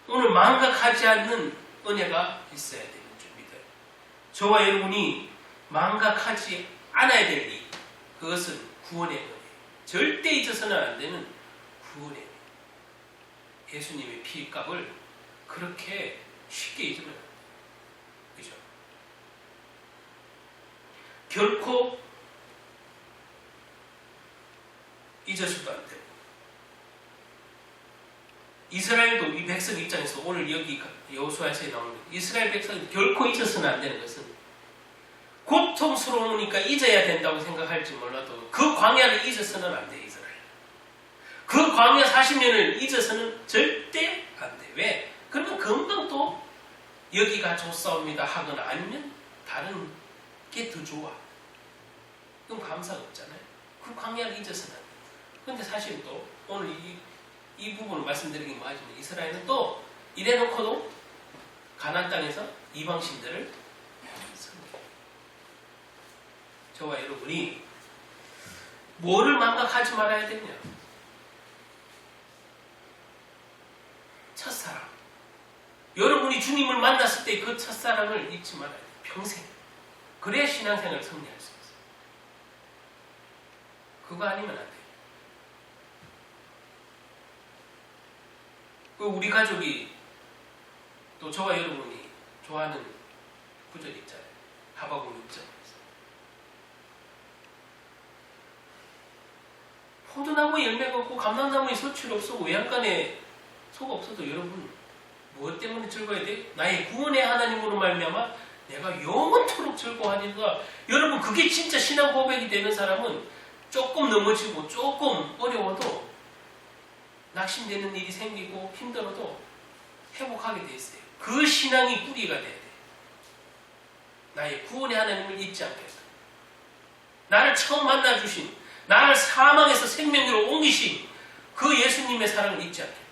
오늘 망각하지 않는 은혜가 있어야 되는 줄 믿어요. 저와 여러분이 망각하지 않아야 될 일, 그것은 구원의 은혜. 절대 잊어서는 안 되는 구원의 은혜. 예수님의 피값을 그렇게 쉽게 잊으면 안 돼요. 그죠? 결코 잊어서도 안 되고, 이스라엘도 이 백성 입장에서 오늘 여기 여호수아서에 나오는 이스라엘 백성이 결코 잊어서는 안 되는 것은, 고통스러우니까 잊어야 된다고 생각할지 몰라도 그 광야를 잊어서는 안 돼. 이스라엘 그 광야 40년을 잊어서는 절대 안 돼. 왜? 그러면 금방 또 여기가 좋사옵니다 하거나 아니면 다른 게 더 좋아. 그럼 감사가 없잖아요. 그 광야를 잊어서는 안 돼. 근데 사실 또 오늘 이 부분을 말씀드리긴 뭐하지만 이스라엘은 또 이래놓고도 가나안 땅에서 이방신들을 섬겨요. 저와 여러분이 뭐를 망각하지 말아야 되냐? 첫사랑. 여러분이 주님을 만났을 때 그 첫사랑을 잊지 말아야 돼요. 평생. 그래야 신앙생활을 승리할 수 있어요. 그거 아니면 안 돼요. 우리 가족이 또 저와 여러분이 좋아하는 구절 있잖아요. 하박국 6장에서 포도나무에 열매가 없고 감람나무에 소출이 없어 외양간에 속 없어도 여러분 무엇 때문에 즐거워야 돼? 나의 구원의 하나님으로 말미암아 내가 영원토록 즐거워하니까. 여러분 그게 진짜 신앙 고백이 되는 사람은 조금 넘어지고 조금 어려워도 낙심되는 일이 생기고 힘들어도 회복하게 돼 있어요. 그 신앙이 뿌리가 돼야 돼. 나의 구원의 하나님을 잊지 않겠다. 나를 처음 만나주신, 나를 사망에서 생명으로 옮기신 그 예수님의 사랑을 잊지 않겠다.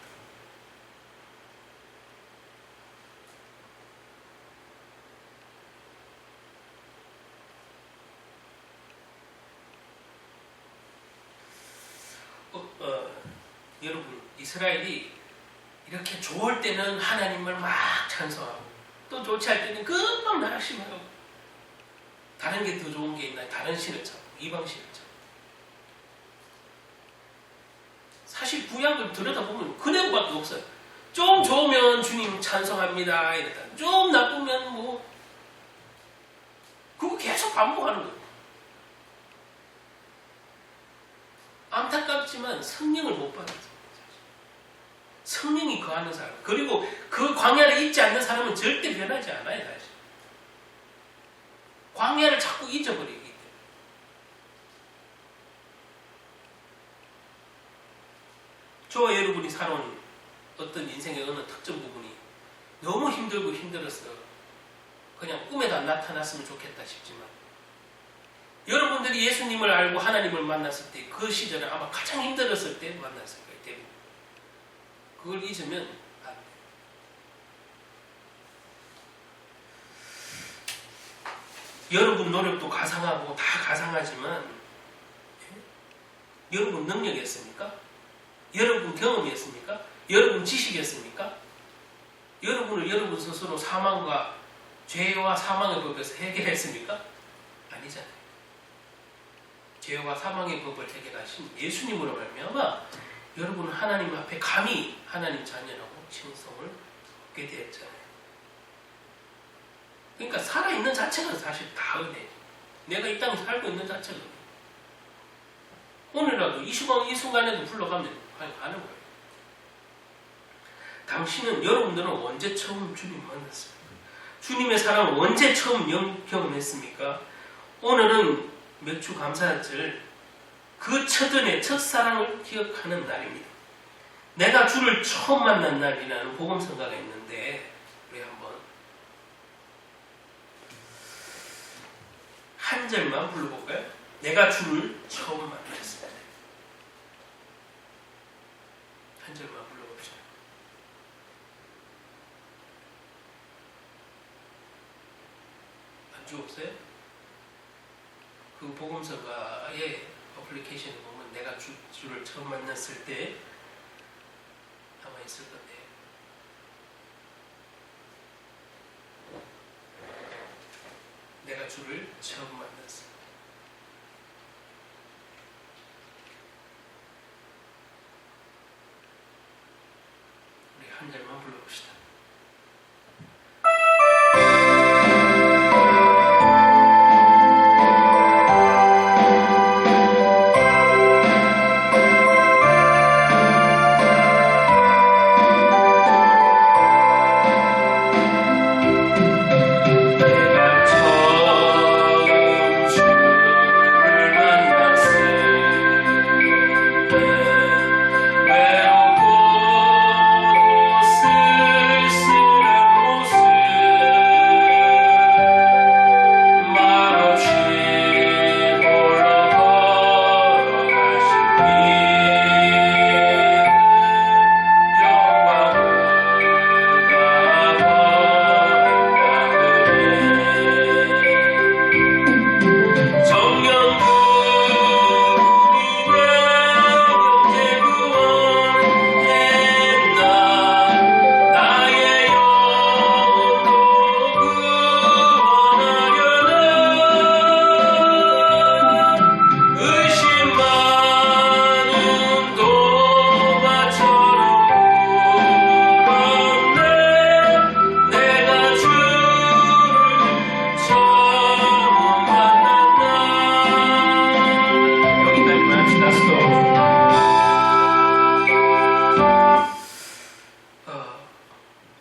여러분 이스라엘이 이렇게 좋을 때는 하나님을 막 찬송하고 또 좋지 않을 때는 금방 낙심하고 다른 게 더 좋은 게 있나요? 다른 신을 찾고 이방신을 찾고. 사실 구약을 들여다보면 그 내용밖에 없어요. 좀 좋으면 주님 찬송합니다 이랬다. 좀 나쁘면 뭐 그거 계속 반복하는 거예요. 안타깝지만 성령을 못 받았어요. 성령이 거하는 사람, 그리고 그 광야를 잊지 않는 사람은 절대 변하지 않아요. 사실 광야를 자꾸 잊어버리기 때문에. 저와 여러분이 살아온 어떤 인생의 어느 특정 부분이 너무 힘들고 힘들어서 그냥 꿈에도 안 나타났으면 좋겠다 싶지만, 여러분들이 예수님을 알고 하나님을 만났을 때 그 시절은 아마 가장 힘들었을 때 만났을 거예요. 대부분. 그걸 잊으면 안 돼요. 여러분 노력도 가상하고 다 가상하지만 여러분 능력이었습니까? 여러분 경험이었습니까? 여러분 지식이었습니까? 여러분을 여러분 스스로 사망과 죄와 사망의 법에서 해결했습니까? 아니잖아요. 죄와 사망의 법을 해결하신 예수님으로 말미암아 여러분은 하나님 앞에 감히 하나님 자녀라고 칭송을 얻게 되었잖아요. 그러니까 살아있는 자체가 사실 다 은혜예요. 내가 이 땅에 살고 있는 자체가 은혜예요. 오늘이라도 이 순간에도 불러가면 가는 거예요. 당신은, 여러분들은 언제 처음 주님 만났습니까? 주님의 사랑을 언제 처음 경험했습니까? 오늘은 몇 주 감사절, 그 첫은혜, 첫사랑을 기억하는 날입니다. 내가 주를 처음 만난 날이라는 복음성가가 있는데 우리 한번 한 절만 불러볼까요? 내가 주를 처음 만났을 때. 한 절만 불러봅시다. 안주 없어요? 그 복음서가의 어플리케이션을 보면 내가 주를 처음 만났을 때 아마 있을 건데. 내가 주를 처음 만났어. 우리 한 절만 불러봅시다.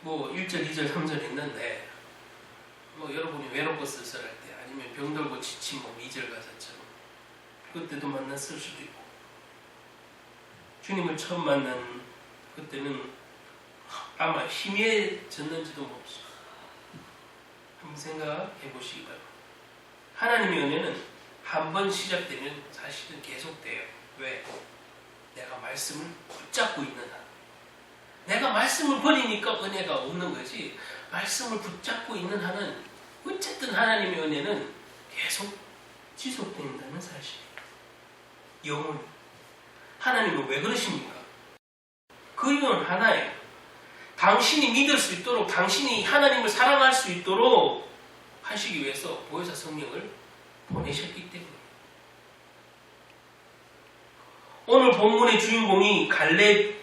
뭐 1절, 2절, 3절 있는데 뭐 여러분이 외롭고 쓸쓸할 때 아니면 병들고 지친 몸 2절 가사처럼 그때도 만났을 수도 있고 주님을 처음 만난 그때는 아마 희미해졌는지도 모르죠. 한번 생각해 보시기 바랍니다. 하나님의 은혜는 한 번 시작되면 사실은 계속돼요. 왜? 내가 말씀을 붙잡고 있는 한. 내가 말씀을 버리니까 은혜가 없는 거지, 말씀을 붙잡고 있는 한은 어쨌든 하나님의 은혜는 계속 지속된다는 사실이에요. 영원히. 하나님은 왜 그러십니까? 그 이유는 하나예요. 당신이 믿을 수 있도록, 당신이 하나님을 사랑할 수 있도록 하시기 위해서 보혜사 성령을 보내셨기 때문에. 오늘 본문의 주인공이 갈렙,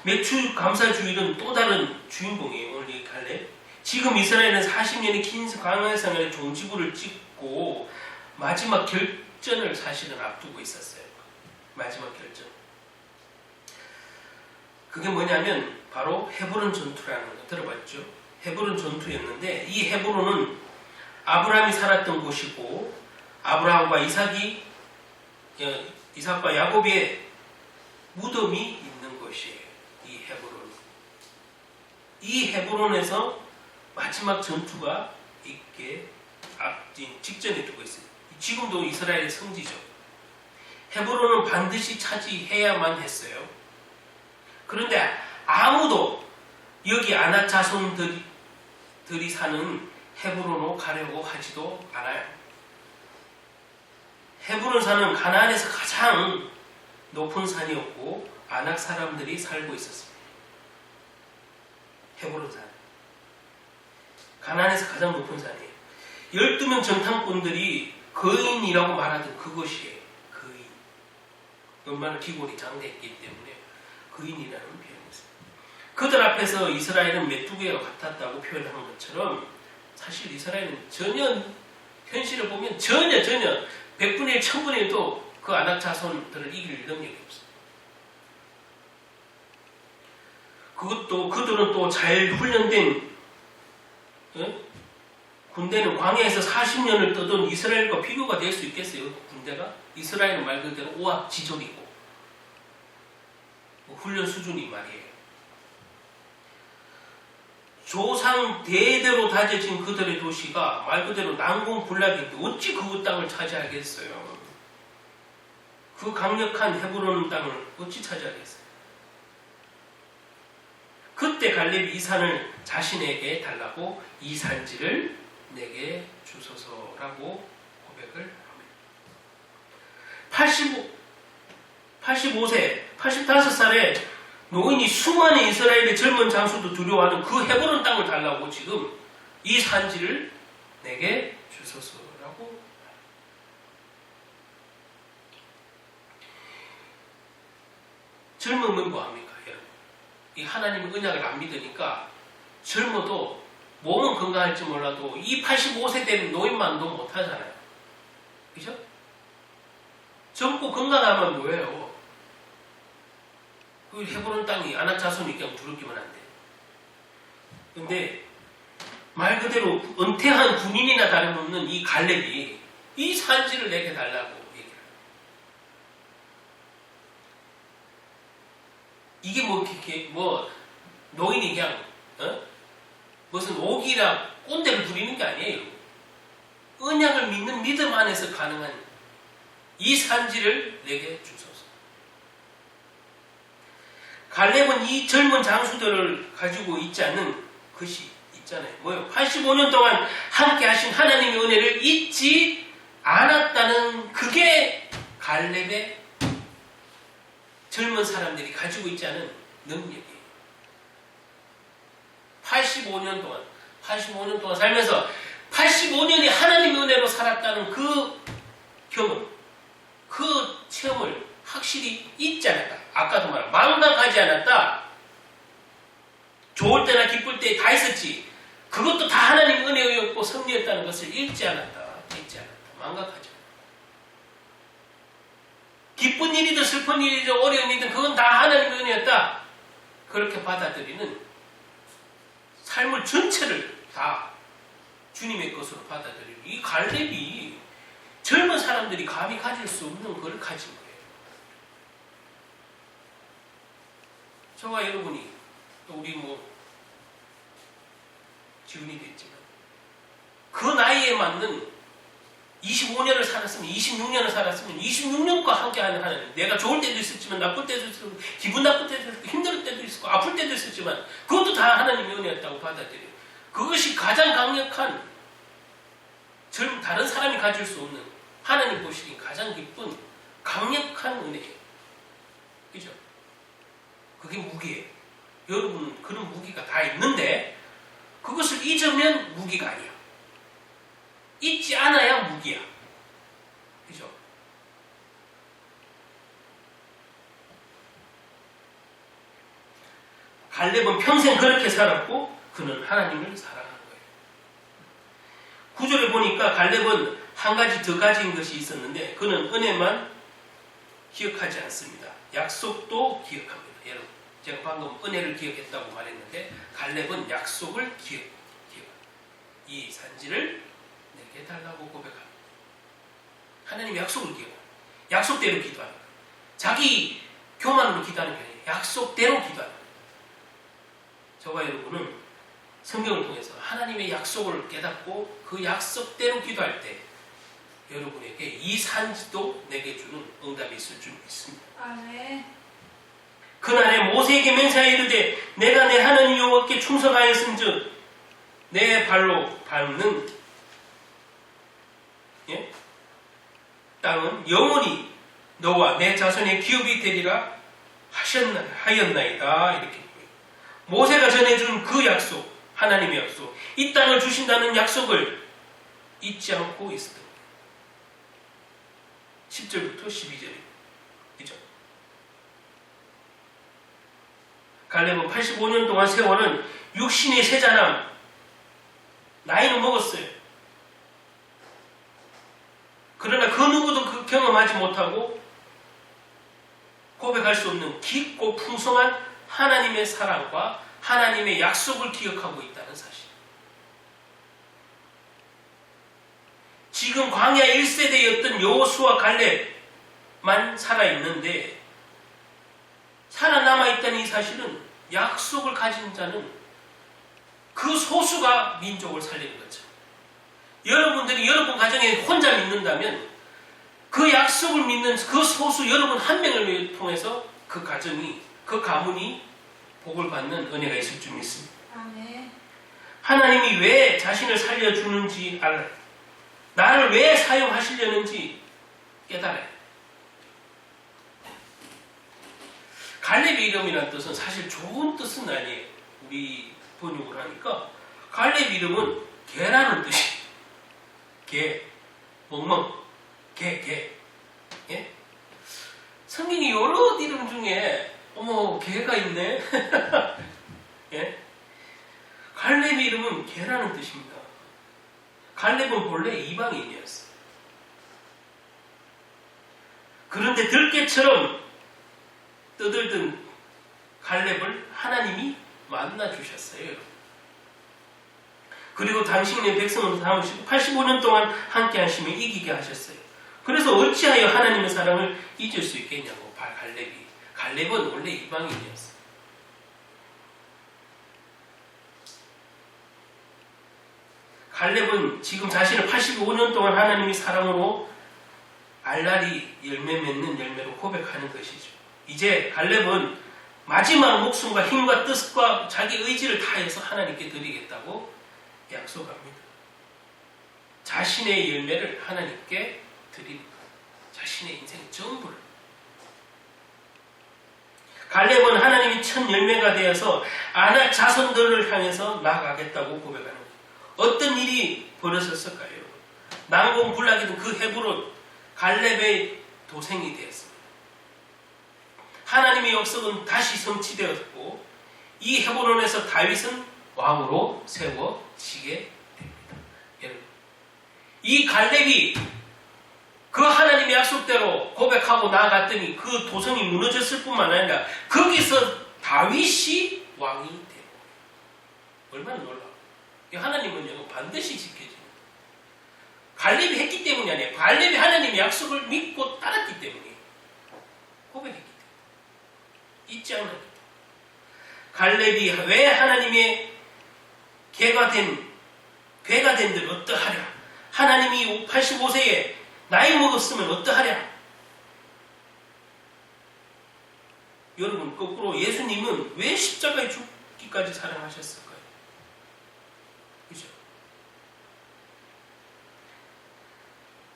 매출 감사주일은 또 다른 주인공이에요. 오늘 이 갈렙. 지금 이스라엘은 40년의 긴 광야 생활의 종지부를 찍고 마지막 결전을 사실은 앞두고 있었어요. 마지막 결전. 그게 뭐냐면 바로 헤브론 전투라는 거 들어봤죠? 헤브론 전투였는데 이 헤브론은 아브라함이 살았던 곳이고 아브라함과 이삭과 야곱의 무덤이 있는 곳이에요. 이 헤브론. 이 헤브론에서 마지막 전투가 있게 직전에 두고 있어요. 지금도 이스라엘의 성지죠. 헤브론은 반드시 차지해야만 했어요. 그런데 아무도 여기 아낙 자손들이 사는 헤브론으로 가려고 하지도 않아요. 헤브론 산은 가나안에서 가장 높은 산이었고 아낙 사람들이 살고 있었습니다. 헤브론 산. 가나안에서 가장 높은 산이에요. 12명 정탐꾼들이 거인이라고 말하던 그것이에요. 거인. 얼마나 기골이 장대했기 때문에 거인이라는 표현이 있어요. 그들 앞에서 이스라엘은 메뚜기와 같았다고 표현하는 것처럼 사실 이스라엘은 전혀 현실을 보면 전혀 100분의 1, 1000분의 1도 그 아낙 자손들을 이길 능력이 없어요. 그것도 그들은 또 잘 훈련된 군대는 광야에서 40년을 떠돈 이스라엘과 비교가 될 수 있겠어요? 군대가? 이스라엘은 말 그대로 오합지졸이고 훈련 수준이 말이에요. 조상 대대로 다져진 그들의 도시가 말 그대로 난공불락인데 어찌 그 땅을 차지하겠어요? 그 강력한 헤브론 땅을 어찌 차지하겠어요? 그때 갈렙이 이 산을 자신에게 달라고 이 산지를 내게 주소서라고 고백을 합니다. 85세, 85살에 노인이 수많은 이스라엘의 젊은 장수도 두려워하는 그 헤브론 땅을 달라고 지금 이 산지를 내게 주소서라고. 젊으면 뭐합니까, 여러분? 이 하나님의 언약을 안 믿으니까 젊어도 몸은 건강할지 몰라도 이 85세 되는 노인만도 못하잖아요. 그죠? 젊고 건강하면 뭐예요? 그 헤브론 땅이 아낙 자손이 그냥 두렵기만 한데. 근데 말 그대로 은퇴한 군인이나 다름없는 이 갈렙이 이 산지를 내게 달라고 얘기를 해요. 이게 뭐 노인이 그냥 무슨 오기나 꼰대를 부리는 게 아니에요. 언약을 믿는 믿음 안에서 가능한 이 산지를 내게 주소서. 갈렙은 이 젊은 장수들을 가지고 있지 않는 것이 있잖아요. 뭐요? 85년 동안 함께 하신 하나님의 은혜를 잊지 않았다는 그게 갈렙의 젊은 사람들이 가지고 있지 않은 능력이에요. 85년 동안 살면서 85년이 하나님의 은혜로 살았다는 그 경험, 그 체험을 확실히 잊지 않았다. 아까도 말한 망각하지 않았다. 좋을 때나 기쁠 때 다 있었지. 그것도 다 하나님 은혜였고 섭리였다는 것을 잊지 않았다. 망각하지 않았다. 기쁜 일이든 슬픈 일이든 어려운 일이든 그건 다 하나님의 은혜였다. 그렇게 받아들이는 삶을 전체를 다 주님의 것으로 받아들이는 이 갈렙이 젊은 사람들이 감히 가질 수 없는 걸 가진 거예요. 저와 여러분이 또 우리 지훈이도 있지만 그 나이에 맞는 25년을 살았으면 26년을 살았으면 26년과 함께하는 하나님. 내가 좋을 때도 있었지만 나쁠 때도 있었고 기분 나쁠 때도 있었고 힘들 때도 있었고 아플 때도 있었지만 그것도 다 하나님의 은혜였다고 받아들여요. 그것이 가장 강력한 다른 사람이 가질 수 없는 하나님 보시기에 가장 기쁜 강력한 은혜예요. 그죠? 그게 무기예요. 여러분 그런 무기가 다 있는데 그것을 잊으면 무기가 아니야. 잊지 않아야 무기야. 그죠? 갈렙은 평생 그렇게 살았고 그는 하나님을 사랑하는 거예요. 9절에 보니까 갈렙은 한 가지 더 가진 것이 있었는데 그는 은혜만 기억하지 않습니다. 약속도 기억합니다. 여러분 제가 방금 은혜를 기억했다고 말했는데 갈렙은 약속을 기억. 이 산지를 내게 달라고 고백합니다. 하나님 약속을 기억합니다. 약속대로 기도합니다. 자기 교만으로 기도하는 게 아니에요. 약속대로 기도합니다. 저와 여러분은 성경을 통해서 하나님의 약속을 깨닫고 그 약속대로 기도할 때 여러분에게 이 산지도 내게 주는 응답이 있을 줄 믿습니다. 아멘. 그날에 모세에게 맹세하여 이르되 내가 내 하나님 여호와께 충성하였은즉 내 발로 밟는 땅은 영원히 너와 내 자손의 기업이 되리라 하였나이다. 이렇게 모세가 전해준 그 약속, 하나님의 약속, 이 땅을 주신다는 약속을 잊지 않고 있었던 거예요. 10절부터 12절입니다. 그죠? 갈렙은 85년 동안 세월은 육신의 세자남, 나이는 먹었어요. 그러나 그 누구도 그 경험하지 못하고 고백할 수 없는 깊고 풍성한 하나님의 사랑과 하나님의 약속을 기억하고 있다는 사실. 지금 광야 1세대였던 여호수아 갈렙만 살아있는데 살아남아있다는 이 사실은 약속을 가진 자는 그 소수가 민족을 살리는 거죠. 여러분들이 여러분 가정에 혼자 믿는다면 그 약속을 믿는 그 소수 여러분 한 명을 통해서 그 가정이, 그 가문이 복을 받는 은혜가 있을 줄 믿습니다. 아멘. 하나님이 왜 자신을 살려주는지 알아요. 나를 왜 사용하시려는지 깨달아요. 갈렙의 이름이라는 뜻은 사실 좋은 뜻은 아니에요. 우리 번역을 하니까 갈렙 이름은 개라는 뜻이에요. 개, 멍멍, 개. 예? 성경이 여러 이름 중에 어머 개가 있네. 예? 갈렙의 이름은 개라는 뜻입니다. 갈렙은 본래 이방인이었어요. 그런데 들깨처럼 떠들던 갈렙을 하나님이 만나주셨어요. 그리고 당신의 백성으로 삼으시고 85년 동안 함께 하시며 이기게 하셨어요. 그래서 어찌하여 하나님의 사랑을 잊을 수 있겠냐고. 갈렙은 원래 이방인이었어요. 갈렙은 지금 자신을 85년 동안 하나님의 사랑으로 알라리 열매 맺는 열매로 고백하는 것이죠. 이제 갈렙은 마지막 목숨과 힘과 뜻과 자기 의지를 다해서 하나님께 드리겠다고 약속합니다. 자신의 열매를 하나님께 드립니다. 자신의 인생 전부를. 갈렙은 하나님이 첫 열매가 되어서 아낙 자손들을 향해서 나아가겠다고 고백하는 거예요. 어떤 일이 벌어졌을까요? 난공불락이던 그 헤브론, 갈렙의 도생이 되었습니다. 하나님의 약속은 다시 성취되었고 이 헤브론에서 다윗은 왕으로 세워지게 됩니다. 여러분, 이 갈렙이 그 하나님의 약속대로 고백하고 나아갔더니 그 도성이 무너졌을 뿐만 아니라 거기서 다윗이 왕이 되고, 얼마나 놀라워. 하나님은 반드시 지켜집니다. 갈렙이 했기 때문이 아니에요. 갈렙이 하나님의 약속을 믿고 따랐기 때문이에요. 고백했기 때문에. 잊지 않았기 때문에. 갈렙이 왜 하나님의 괴가 된들 어떠하랴. 하나님이 85세에 나이 먹었으면 어떠하랴. 여러분, 거꾸로 예수님은 왜 십자가에 죽기까지 사랑하셨을까요? 그죠?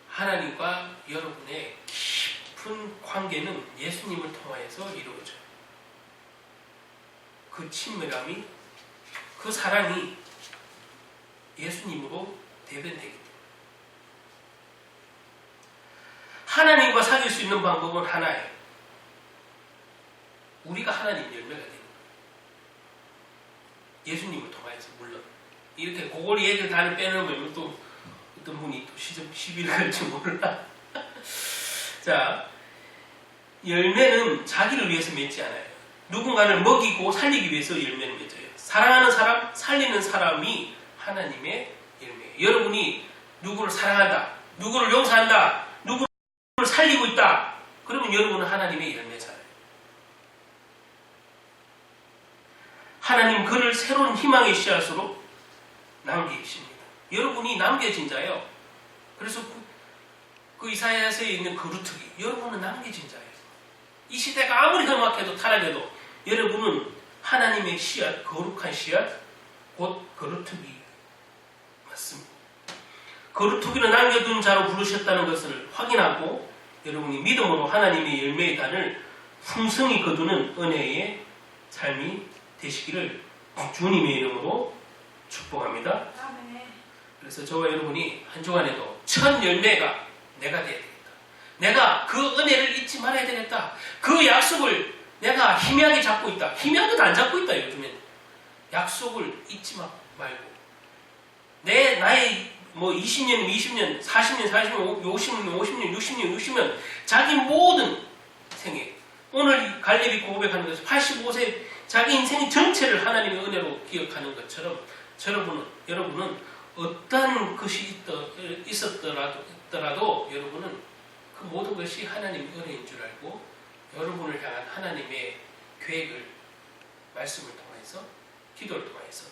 하나님과 여러분의 깊은 관계는 예수님을 통하여서 이루어져요. 그 친밀함이, 그 사랑이 예수님으로 대변되기 때문에. 하나님과 사귈 수 있는 방법은 하나예요. 우리가 하나님 열매가 되는 거예요. 예수님을 통하여서 물론. 이렇게 고고리 얘기를 다 빼놓으면 또 어떤 분이 또 시비를 갈지 몰라. 자, 열매는 자기를 위해서 맺지 않아요. 누군가를 먹이고 살리기 위해서 열매를 맺어요. 사랑하는 사람, 살리는 사람이 하나님의 열매예요. 여러분이 누구를 사랑한다, 누구를 용서한다, 누구를 살리고 있다. 그러면 여러분은 하나님의 열매잖아요. 하나님 그를 새로운 희망의 씨앗으로 남기십니다. 여러분이 남겨진 자예요. 그래서 그 이사야서에 있는 거루투기, 여러분은 남겨진 자예요. 이 시대가 아무리 험악해도 타락해도 여러분은 하나님의 씨앗, 거룩한 씨앗, 곧 거루투기 맞습니다. 거루투기를 남겨둔 자로 부르셨다는 것을 확인하고 여러분이 믿음으로 하나님의 열매의 단을 풍성히 거두는 은혜의 삶이 되시기를 주님의 이름으로 축복합니다. 그래서 저와 여러분이 한 주간에도 첫 열매가 내가 되어야 되겠다. 내가 그 은혜를 잊지 말아야 되겠다. 그 약속을 내가 희미하게 잡고 있다. 희미하게도 안 잡고 있다. 요즘엔 약속을 잊지 말고 나의 20년, 20년, 40년, 40년, 50년, 50년, 60년, 60년 자기 모든 생애, 오늘 갈렙이 고백하는 것은 85세 자기 인생의 전체를 하나님의 은혜로 기억하는 것처럼 여러분은 어떠한 것이 있었더라도 여러분은 그 모든 것이 하나님의 은혜인 줄 알고 여러분을 향한 하나님의 계획을 말씀을 통해서, 기도를 통해서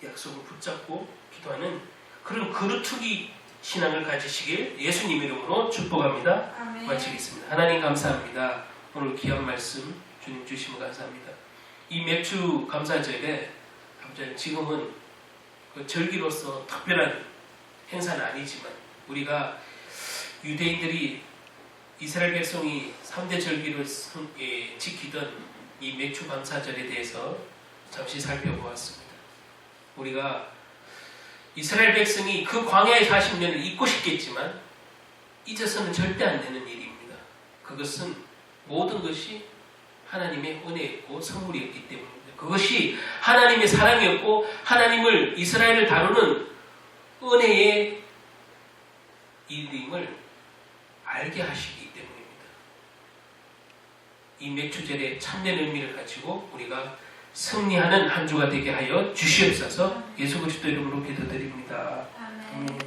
약속을 붙잡고 기도하는 그런 그루터기 신앙을 가지시길 예수님 이름으로 축복합니다. 아멘. 마치겠습니다. 하나님 감사합니다. 오늘 귀한 말씀 주님 주시면 감사합니다. 이 맥주 감사절에 지금은 그 절기로서 특별한 행사는 아니지만 우리가 유대인들이 이스라엘 백성이 3대 절기를 지키던 이 맥주 감사절에 대해서 잠시 살펴보았습니다. 우리가 이스라엘 백성이 그 광야의 40년을 잊고 싶겠지만 잊어서는 절대 안 되는 일입니다. 그것은 모든 것이 하나님의 은혜였고 선물이었기 때문입니다. 그것이 하나님의 사랑이었고 하나님을 이스라엘을 다루는 은혜의 일임을 알게 하시기 때문입니다. 이 맥주절의 참된 의미를 가지고 우리가 승리하는 한 주가 되게 하여 주시옵소서. 예수 그리스도 이름으로 기도드립니다. 아멘.